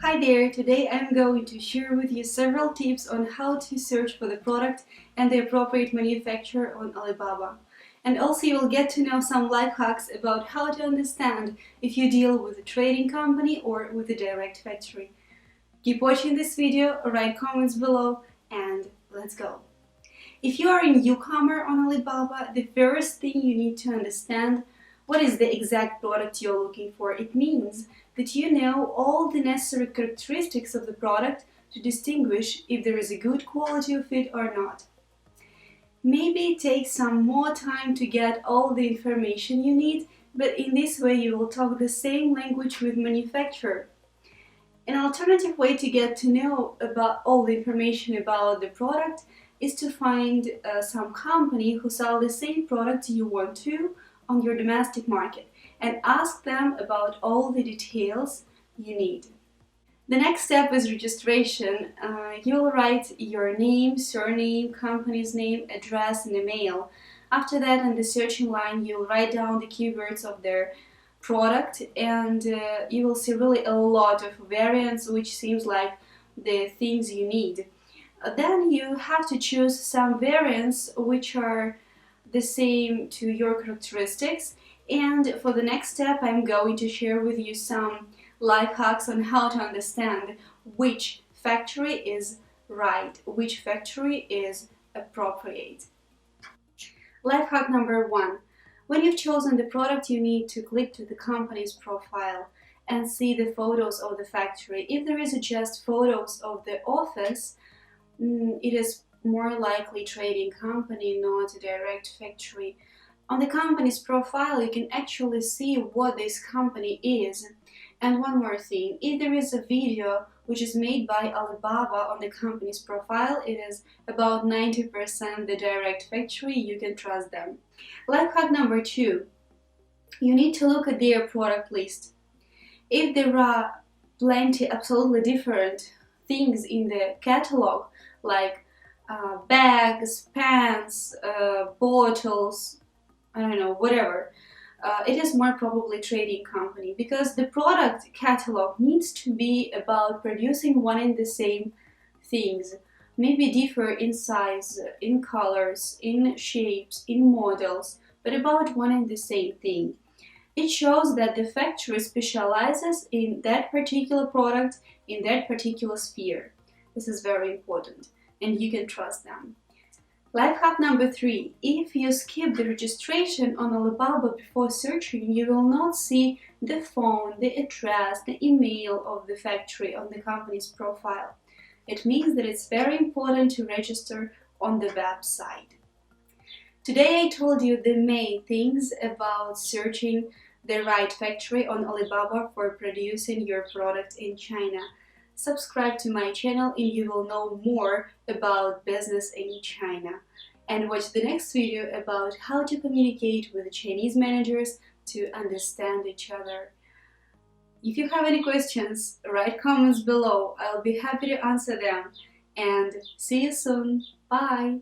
Hi there, today I'm going to share with you several tips on how to search for the product and the appropriate manufacturer on Alibaba. And also you will get to know some life hacks about how to understand if you deal with a trading company or with a direct factory. Keep watching this video, write comments below, and let's go. If you are a newcomer on Alibaba, the first thing you need to understand what is the exact product you're looking for. It means that you know all the necessary characteristics of the product to distinguish if there is a good quality of it or not. Maybe it takes some more time to get all the information you need, but in this way you will talk the same language with manufacturer. An alternative way to get to know about all the information about the product is to find some company who sell the same product you want to on your domestic market and ask them about all the details you need. The next step is registration. You'll write your name, surname, company's name, address and email. After that, in the searching line, you'll write down the keywords of their product and you will see really a lot of variants which seems like the things you need. Then you have to choose some variants which are the same to your characteristics, and for the next step I'm going to share with you some life hacks on how to understand which factory is right, which factory is appropriate. Life hack number 1. When you've chosen the product, you need to click to the company's profile and see the photos of the factory. If there is just photos of the office, it is more likely trading company, not a direct factory. On the company's profile, you can actually see what this company is. And one more thing, if there is a video which is made by Alibaba on the company's profile, it is about 90% the direct factory, you can trust them. Life hack number 2, you need to look at their product list. If there are plenty absolutely different things in the catalog, like bags, pants, bottles, I don't know, whatever, it is more probably trading company, because the product catalog needs to be about producing one and the same things, maybe differ in size, in colors, in shapes, in models, but about one and the same thing. It shows that the factory specializes in that particular product, in that particular sphere. This is very important, and you can trust them. Life hack number 3. If you skip the registration on Alibaba before searching, you will not see the phone, the address, the email of the factory on the company's profile. It means that it's very important to register on the website. Today I told you the main things about searching the right factory on Alibaba for producing your product in China. Subscribe to my channel and you will know more about business in China. And watch the next video about how to communicate with the Chinese managers to understand each other. If you have any questions, write comments below. I'll be happy to answer them. And see you soon. Bye!